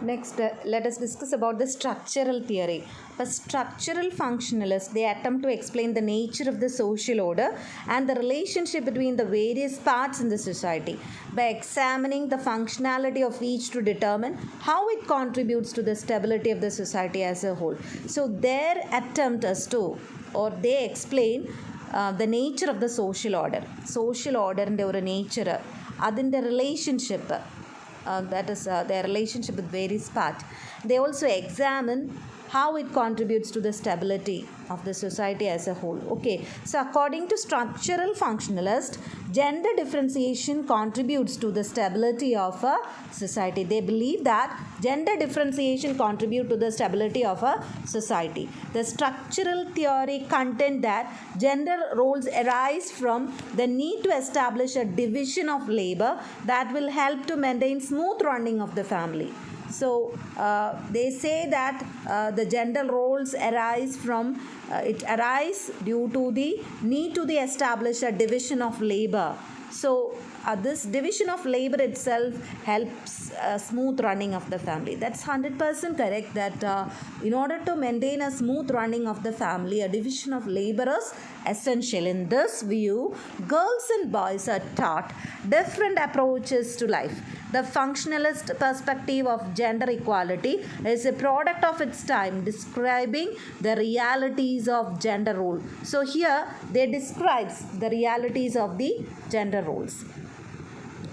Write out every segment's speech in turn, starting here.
Next, let us discuss about the structural theory. For structural functionalists, they attempt to explain the nature of the social order and the relationship between the various parts in the society by examining the functionality of each to determine how it contributes to the stability of the society as a whole. So, their attempt is to, or they explain the nature of the social order. Social order in their nature, അതിൻ്റെ relationship. That is their relationship with various parts. They also examine how it contributes to the stability of the society as a whole. Okay, so according to structural functionalists, gender differentiation contributes to the stability of a society. They believe that gender differentiation contributes to the stability of a society. The structural theory contend that gender roles arise from the need to establish a division of labor that will help to maintain smooth running of the family. So they say that the gender roles arise from it arise due to the need to establish a division of labor. So this division of labor itself helps smooth running of the family. That's 100% correct, that in order to maintain a smooth running of the family, a division of labor is essential. In this view, girls and boys are taught different approaches to life. The functionalist perspective of gender equality is a product of its time, describing the realities of gender role. So here they describes the realities of the gender roles.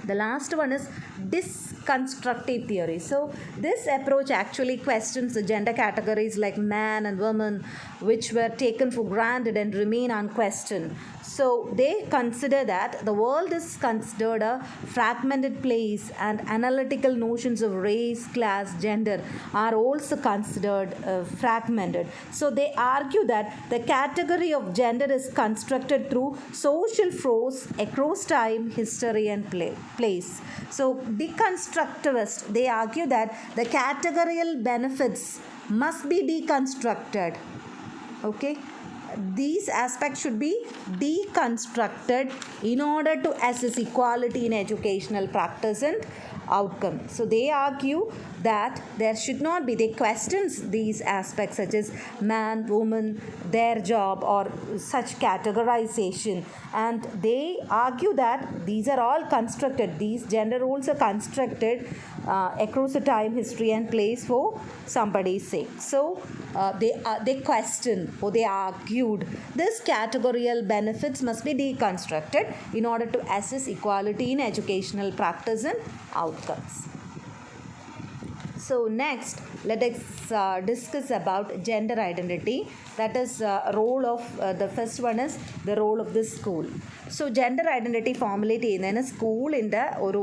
The last one is disconstructive theory. So this approach actually questions the gender categories like man and woman, which were taken for granted and remain unquestioned. So they consider that the world is considered a fragmented place, and analytical notions of race, class, gender are also considered fragmented. So they argue that the category of gender is constructed through social force across time, history, and place. So deconstructivists, they argue that the categorical benefits must be deconstructed. Okay, these aspects should be deconstructed in order to assess equality in educational practice and outcome. So they argue that there should not be, they questions these aspects such as man, woman, their job, or such categorization, and they argue that these are all constructed, these gender roles are constructed across the time, history, and place for somebody's sake. So they question, or they argued, this categorical benefits must be deconstructed in order to assess equality in educational practice and outcomes. So next, let us discuss about gender identity. That is role of the first one is the role of the school. So gender identity formulate ചെയ്യുന്നതിന് സ്കൂളിൻ്റെ ഒരു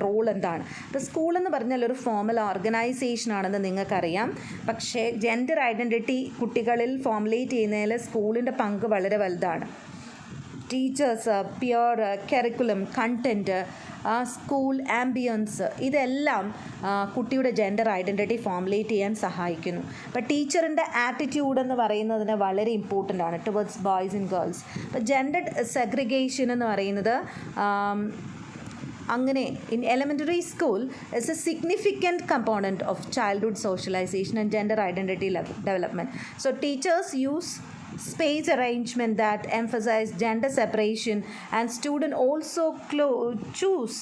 role എന്താണ്? ഇപ്പോൾ school എന്ന് പറഞ്ഞാൽ ഒരു formal organisation ആണെന്ന് നിങ്ങൾക്കറിയാം. പക്ഷേ ജെൻഡർ ഐഡൻറ്റിറ്റി കുട്ടികളിൽ ഫോമുലേറ്റ് ചെയ്യുന്നതിൽ സ്കൂളിൻ്റെ പങ്ക് വളരെ വലുതാണ്. Teachers, peer, curriculum, content, school ambience, ഇതെല്ലാം കുട്ടിയുടെ ജെൻഡർ ഐഡൻറ്റിറ്റി ഫോമുലേറ്റ് ചെയ്യാൻ സഹായിക്കുന്നു. അപ്പോൾ ടീച്ചറിൻ്റെ ആറ്റിറ്റ്യൂഡ് എന്ന് പറയുന്നതിന് വളരെ ഇമ്പോർട്ടൻ്റ് ആണ് ടുവേർഡ്സ് ബോയ്സ് ആൻഡ് ഗേൾസ്. അപ്പോൾ ജെൻഡർ സെഗ്രിഗേഷൻ എന്ന് പറയുന്നത് അങ്ങനെ in elementary school is a significant component of childhood socialization and gender identity development. So teachers use space arrangement that emphasize gender separation, and students also choose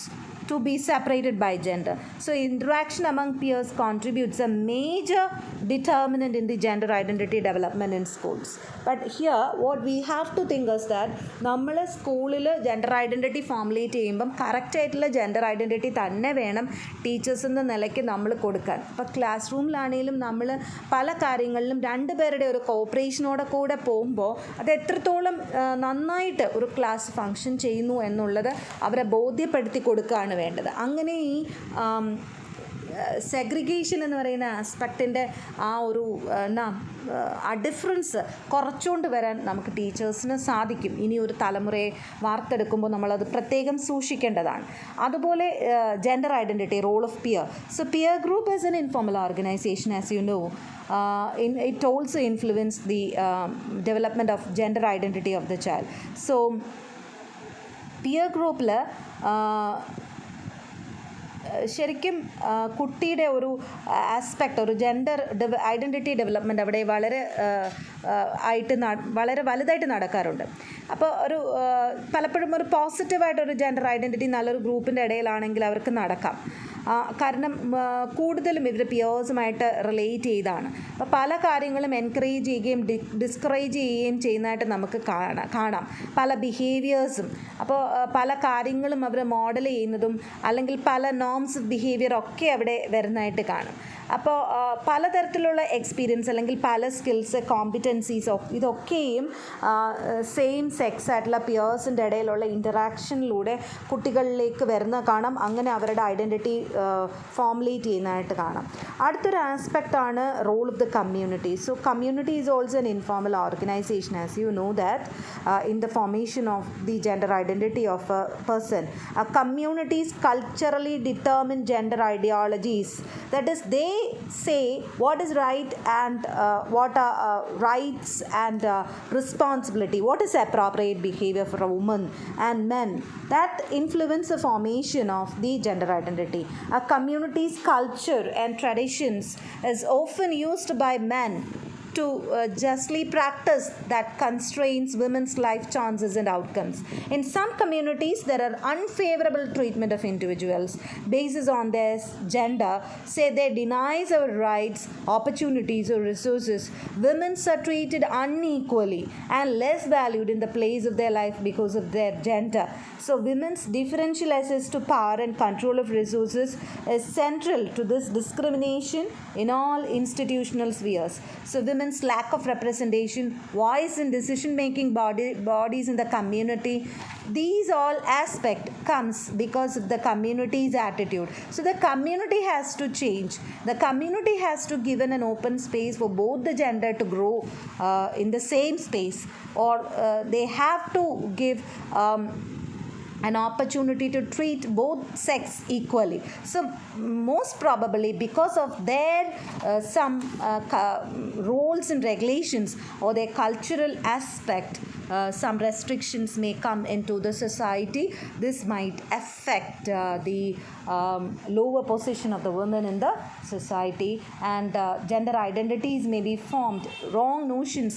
to be separated by gender. So interaction among peers contributes a major determinant in the gender identity development in schools. But here what we have to think is that നമ്മൾ സ്കൂളിൽ gender identity formulate ചെയ്യുമ്പം കറക്റ്റായിട്ടുള്ള gender identity തന്നെ വേണം teachers എന്ന നിലയ്ക്ക് നമ്മൾ കൊടുക്കാൻ. ഇപ്പോൾ ക്ലാസ് റൂമിലാണെങ്കിലും നമ്മൾ പല കാര്യങ്ങളിലും രണ്ടുപേരുടെ ഒരു കോപ്പറേഷനോടെ കൂടെ പോകുമ്പോൾ അത് എത്രത്തോളം നന്നായിട്ട് ഒരു ക്ലാസ് ഫങ്ഷൻ ചെയ്യുന്നു എന്നുള്ളത് അവരെ ബോധ്യപ്പെടുത്തി കൊടുക്കുകയാണ് വേണ്ടത്. അങ്ങനെ ഈ സെഗ്രിഗേഷൻ എന്ന് പറയുന്ന ആസ്പെക്റ്റിൻ്റെ ആ ഒരു ആ ഡിഫറൻസ് കുറച്ചുകൊണ്ട് വരാൻ നമുക്ക് ടീച്ചേഴ്സിന് സാധിക്കും. ഇനി ഒരു തലമുറയെ വാർത്തെടുക്കുമ്പോൾ നമ്മളത് പ്രത്യേകം സൂക്ഷിക്കേണ്ടതാണ്. അതുപോലെ gender identity, role of peer. So peer group is an informal organisation as you know. It also influences the development of gender identity of the child. So peer groupல ശരിക്കും കുട്ടിയുടെ ഒരു ആസ്പെക്റ്റ്, ഒരു ജെൻഡർ ഐഡൻറ്റിറ്റി ഡെവലപ്മെൻറ്റ് അവിടെ വളരെ വളരെ വലുതായിട്ട് നടക്കാറുണ്ട്. അപ്പോൾ ഒരു പലപ്പോഴും ഒരു പോസിറ്റീവായിട്ടൊരു ജെൻഡർ ഐഡൻറ്റിറ്റി നല്ലൊരു ഗ്രൂപ്പിൻ്റെ ഇടയിലാണെങ്കിൽ അവർക്ക് നടക്കാം. കാരണം കൂടുതലും ഇവർ പിയേഴ്സുമായിട്ട് റിലേറ്റ് ചെയ്താണ്. അപ്പോൾ പല കാര്യങ്ങളും എൻകറേജ് ചെയ്യുകയും ഡിസ്കറേജ് ചെയ്യുകയും ചെയ്യുന്നതായിട്ട് നമുക്ക് കാണാം പല ബിഹേവിയേഴ്സും. അപ്പോൾ പല കാര്യങ്ങളും അവർ മോഡൽ ചെയ്യുന്നതും അല്ലെങ്കിൽ പല നോംസ് ഓഫ് ബിഹേവിയർ ഒക്കെ അവിടെ വരുന്നതായിട്ട് കാണും. അപ്പോൾ പലതരത്തിലുള്ള എക്സ്പീരിയൻസ് അല്ലെങ്കിൽ പല സ്കിൽസ്, കോമ്പിറ്റൻസീസ് ഇതൊക്കെയും സെയിം സെക്സ് ആയിട്ടുള്ള പിയേഴ്സിൻ്റെ ഇടയിലുള്ള ഇൻറ്ററാക്ഷനിലൂടെ കുട്ടികളിലേക്ക് വരുന്ന കാണാം. അങ്ങനെ അവരുടെ ഐഡൻറ്റിറ്റി ഫോമുലേറ്റ് ചെയ്യുന്നതായിട്ട് കാണാം. അടുത്തൊരു ആസ്പെക്റ്റാണ് role of the community. So community is also an informal organization, as you know that in the formation of the gender identity of a person. Communities culturally determine gender ideologies. That is, they say what is right and what are rights and responsibility, what is appropriate behavior for a woman and men, that influence the formation of the gender identity. A community's culture and traditions is often used by men to justly practice that constrains women's life chances and outcomes. In some communities, there are unfavorable treatment of individuals based on their gender, say they denies our rights, opportunities or resources. Women are treated unequally and less valued in the place of their life because of their gender. So women's differential access to power and control of resources is central to this discrimination in all institutional spheres. So women's lack of representation, voice in decision-making bodies in the community, these all aspect comes because of the community's attitude. So the community has to change. The community has to given an open space for both the gender to grow in the same space, or they have to give an opportunity to treat both sex equally. So most probably because of their some rules and regulations or their cultural aspect, some restrictions may come into the society. This might affect the lower position of the women in the society, and gender identities may be formed, wrong notions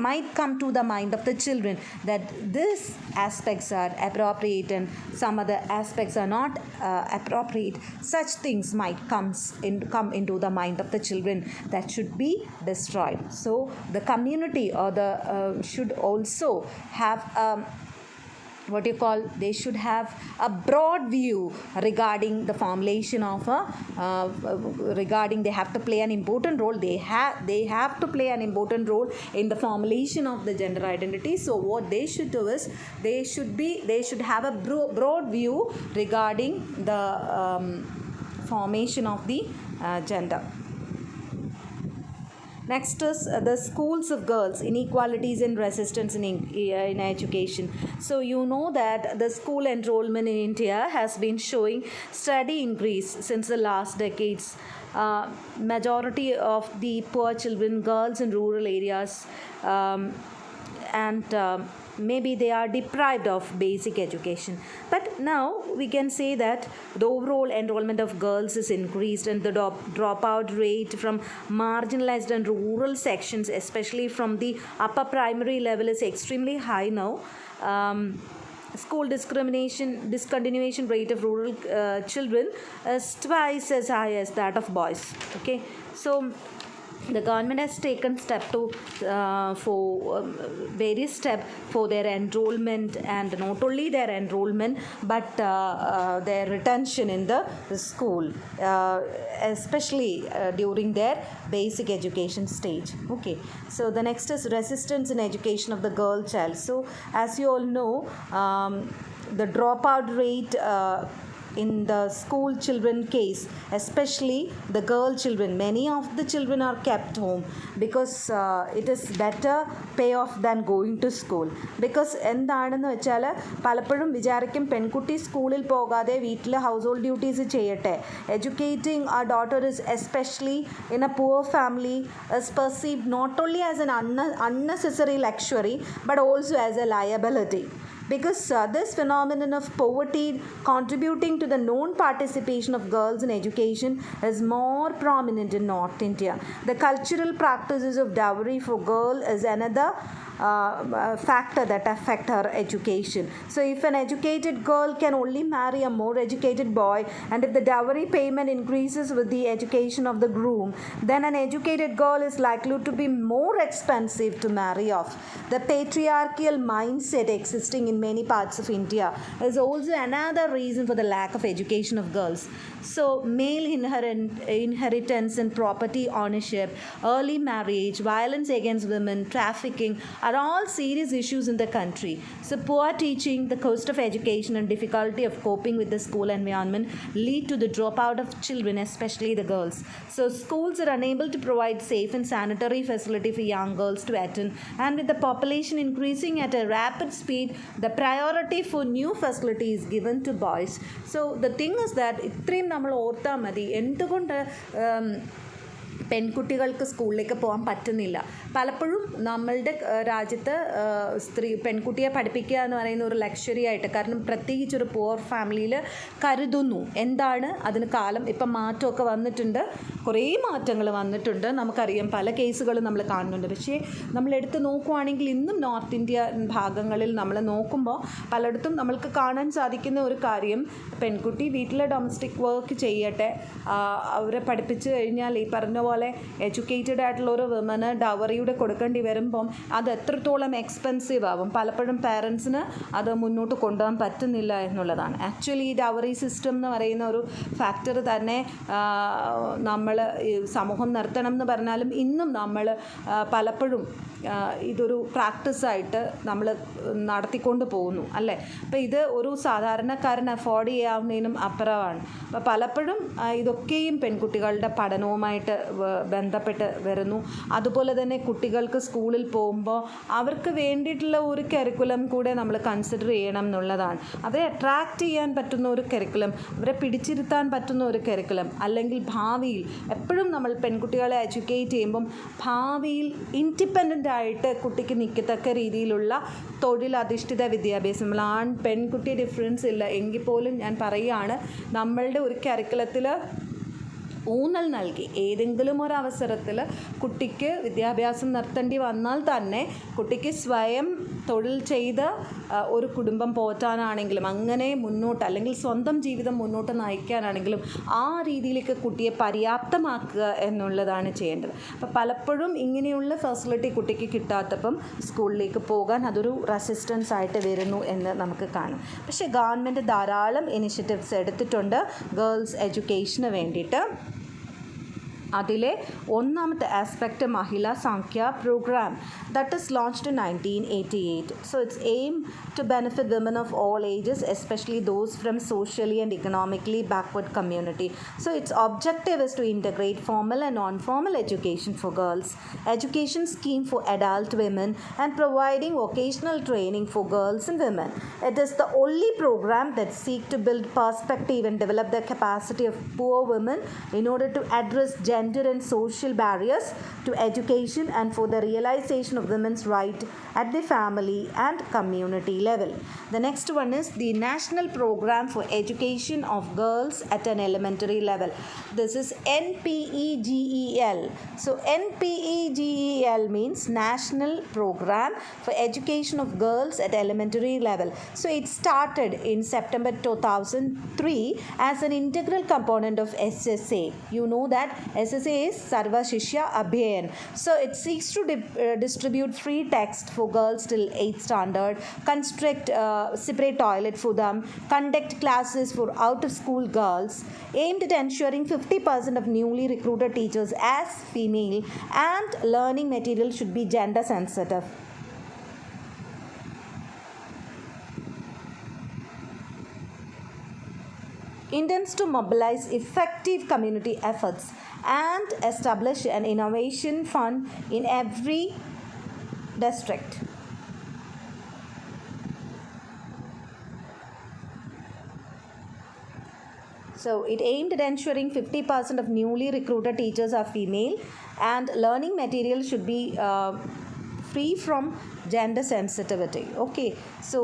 might come to the mind of the children that these aspects are appropriate and some other aspects are not appropriate. Such things might come into the mind of the children that should be destroyed. So the community or the should also have they should have a broad view regarding the formulation of regarding they have to play an important role. They have to play an important role in the formulation of the gender identity. So what they should do is they should have a broad view regarding the formation of the gender. Next is the schools of girls, inequalities and resistance in education. So you know that the school enrollment in India has been showing steady increase since the last decades. Majority of the poor children, girls in rural areas, and maybe they are deprived of basic education. But now we can say that the overall enrollment of girls is increased, and the dropout rate from marginalized and rural sections, especially from the upper primary level, is extremely high now. School discontinuation rate of rural children is twice as high as that of boys. Okay, so the government has taken step to for various steps for their enrollment, and not only their enrollment but their retention in the school, especially during their basic education stage. Okay, so the next is resistance in education of the girl child. So as you all know, the dropout rate in the school children case, especially the girl children, many of the children are kept home because it is better payoff than going to school. Because എന്താണെന്ന് വെച്ചാൽ പലപ്പോഴും വിചാരിക്കും പെൺകുട്ടി സ്കൂളിൽ പോകാതെ വീട്ടിൽ house hold duties ചെയ്യട്ടെ. Educating ആ daughter is especially in A poor family is perceived not only as an unnecessary luxury but also as a liability. because this phenomenon of poverty contributing to the non-participation of girls in education is more prominent in North India. The cultural practices of dowry for girl is another factor that affect her education. So if an educated girl can only marry a more educated boy, and if the dowry payment increases with the education of the groom, then an educated girl is likely to be more expensive to marry off. The patriarchal mindset existing in many parts of India is also another reason for the lack of education of girls. So male inheritance and property ownership, early marriage, violence against women, trafficking are all serious issues in the country. So poor teaching, the cost of education and difficulty of coping with the school environment lead to the dropout of children, especially the girls. So schools are unable to provide safe and sanitary facility for young girls to attend, and with the population increasing at a rapid speed, the priority for new facility is given to boys. So the thing is that ഇത്രയും നമ്മൾ ഓർത്താൽ മതി എന്തുകൊണ്ട് പെൺകുട്ടികൾക്ക് സ്കൂളിലേക്ക് പോകാൻ പറ്റുന്നില്ല. പലപ്പോഴും നമ്മളുടെ രാജ്യത്ത് പെൺകുട്ടിയെ പഠിപ്പിക്കുക എന്ന് പറയുന്ന ഒരു ലക്ഷറി ആയിട്ട്, കാരണം പ്രത്യേകിച്ച് ഒരു പുവർ ഫാമിലിയിൽ കരുതുന്നു. എന്താണ് അതിന് കാലം ഇപ്പം മാറ്റമൊക്കെ വന്നിട്ടുണ്ട്, കുറേ മാറ്റങ്ങൾ വന്നിട്ടുണ്ട്, നമുക്കറിയാം, പല കേസുകളും നമ്മൾ കാണുന്നുണ്ട്. പക്ഷേ നമ്മളെടുത്ത് നോക്കുവാണെങ്കിൽ ഇന്നും നോർത്ത് ഇന്ത്യ ഭാഗങ്ങളിൽ നമ്മൾ നോക്കുമ്പോൾ പലയിടത്തും നമ്മൾക്ക് കാണാൻ സാധിക്കുന്ന ഒരു കാര്യം, പെൺകുട്ടി വീട്ടിലെ ഡൊമസ്റ്റിക് വർക്ക് ചെയ്യട്ടെ, അവരെ പഠിപ്പിച്ച് കഴിഞ്ഞാൽ ഈ പറഞ്ഞ പോലെ എഡ്യൂക്കേറ്റഡ് ആയിട്ടുള്ള ഒരു വിമന് ഡവറിയുടെ കൊടുക്കേണ്ടി വരുമ്പം അത് എത്രത്തോളം എക്സ്പെൻസീവ് ആവും. പലപ്പോഴും പാരൻസിന് അത് മുന്നോട്ട് കൊണ്ടുപോകാൻ പറ്റുന്നില്ല എന്നുള്ളതാണ്. ആക്ച്വലി ഈ ഡവറി സിസ്റ്റം എന്ന് പറയുന്ന ഒരു ഫാക്ടർ തന്നെ നമ്മൾ സമൂഹം നിർത്തണം എന്ന് പറഞ്ഞാലും ഇന്നും നമ്മൾ പലപ്പോഴും ഇതൊരു പ്രാക്ടീസായിട്ട് നമ്മൾ നടത്തിക്കൊണ്ട് പോകുന്നു, അല്ലേ? അപ്പോൾ ഇത് ഒരു സാധാരണക്കാരൻ അഫോർഡ് ചെയ്യാവുന്നതിനും അപ്പുറമാണ്. അപ്പോൾ പലപ്പോഴും ഇതൊക്കെയും പെൺകുട്ടികളുടെ പഠനവുമായിട്ട് ബന്ധപ്പെട്ട് വരുന്നു. അതുപോലെ തന്നെ കുട്ടികൾക്ക് സ്കൂളിൽ പോകുമ്പോൾ അവർക്ക് വേണ്ടിയിട്ടുള്ള ഒരു കരിക്കുലം കൂടെ നമ്മൾ കൺസിഡർ ചെയ്യണം എന്നുള്ളതാണ്. അവരെ അട്രാക്റ്റ് ചെയ്യാൻ പറ്റുന്ന ഒരു കരിക്കുലം, അവരെ പിടിച്ചിരുത്താൻ പറ്റുന്ന ഒരു കരിക്കുലം, അല്ലെങ്കിൽ ഭാവിയിൽ എപ്പോഴും നമ്മൾ പെൺകുട്ടികളെ എഡ്യൂക്കേറ്റ് ചെയ്യുമ്പം ഭാവിയിൽ ഇൻഡിപെൻഡൻ്റ് ആയിട്ട് കുട്ടിക്ക് നിൽക്കത്തക്ക രീതിയിലുള്ള തൊഴിലധിഷ്ഠിത വിദ്യാഭ്യാസം, നമ്മൾ ആൺ പെൺകുട്ടി ഡിഫറൻസ് ഇല്ല എങ്കിൽ പോലും ഞാൻ പറയുകയാണ്, നമ്മളുടെ ഒരു കരിക്കുലത്തിൽ ഊന്നൽ നൽകി ഏതെങ്കിലും ഒരു അവസരത്തിൽ കുട്ടിക്ക് വിദ്യാഭ്യാസം നിർത്തേണ്ടി വന്നാൽ തന്നെ കുട്ടിക്ക് സ്വയം തൊഴിൽ ചെയ്ത് ഒരു കുടുംബം പോറ്റാനാണെങ്കിലും അങ്ങനെ മുന്നോട്ട്, അല്ലെങ്കിൽ സ്വന്തം ജീവിതം മുന്നോട്ട് നയിക്കാനാണെങ്കിലും ആ രീതിയിലേക്ക് കുട്ടിയെ പര്യാപ്തമാക്കുക എന്നുള്ളതാണ് ചെയ്യേണ്ടത്. അപ്പോൾ പലപ്പോഴും ഇങ്ങനെയുള്ള ഫെസിലിറ്റി കുട്ടിക്ക് കിട്ടാത്തപ്പം സ്കൂളിലേക്ക് പോകാൻ അതൊരു റെസിസ്റ്റൻസ് ആയിട്ട് വരുന്നു എന്ന് നമുക്ക് കാണാം. പക്ഷേ ഗവൺമെൻറ് ധാരാളം ഇനിഷ്യേറ്റീവ്സ് എടുത്തിട്ടുണ്ട് ഗേൾസ് എഡ്യൂക്കേഷന് വേണ്ടിയിട്ട്. അതിലെ ഒന്നാമത്തെ ആസ്പെക്റ്റ് മഹിളാ സംഖ്യ programme that is launched in 1988. So it's aimed to benefit women of all ages, especially those from socially and economically backward community. So its objective is to integrate formal and non-formal education for girls, education scheme for adult women, and providing vocational training for girls and women. It is the only program that seeks to build perspective and develop the capacity of poor women in order to address gender and social barriers to education and for the realization of women's right at the family and community level. The next one is the National Program for Education of Girls at an Elementary Level. This is NPEGEL. So NPEGEL means National Program for Education of Girls at Elementary Level. So it started in September 2003 as an integral component of SSA. You know that SSA is Sarva Shishya Abhiyan. So it seeks to distribute free text for girls till 8th standard, construct separate toilet for them, conduct classes for out of school girls, aimed at ensuring 50% of newly recruited teachers as female, and learning material should be gender sensitive. Intends to mobilize effective community efforts and establish an innovation fund in every district. So it aimed at ensuring 50% of newly recruited teachers are female, and learning material should be free from gender sensitivity. Okay, so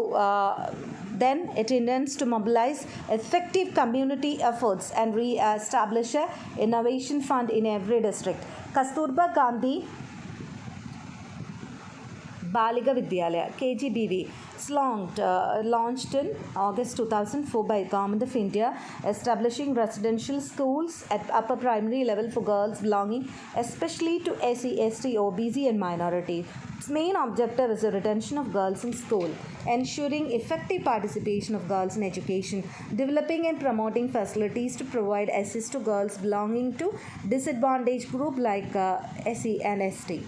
then it intends to mobilize effective community efforts and re-establish a innovation fund in every district. Kasturba Gandhi Balika Vidyalaya KGBV is launched in August 2004 by Government of India, establishing residential schools at upper primary level for girls belonging especially to SC, ST, OBC and minorities. Its main objective is the retention of girls in school, ensuring effective participation of girls in education, developing and promoting facilities to provide assist to girls belonging to disadvantaged group like SC and ST.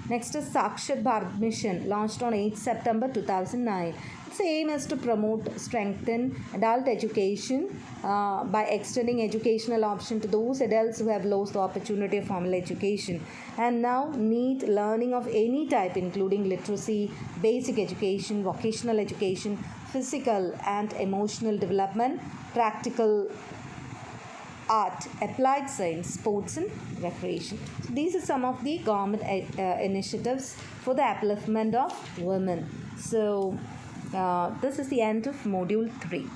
Next is Sakshar Bharat Mission, launched on 8 September 2009. Its aim is to promote, strengthen adult education by extending educational option to those adults who have lost the opportunity of formal education and now need learning of any type, including literacy, basic education, vocational education, physical and emotional development, practical art, applied science, sports and recreation. So these are some of the government initiatives for the upliftment of women. So this is the end of module 3.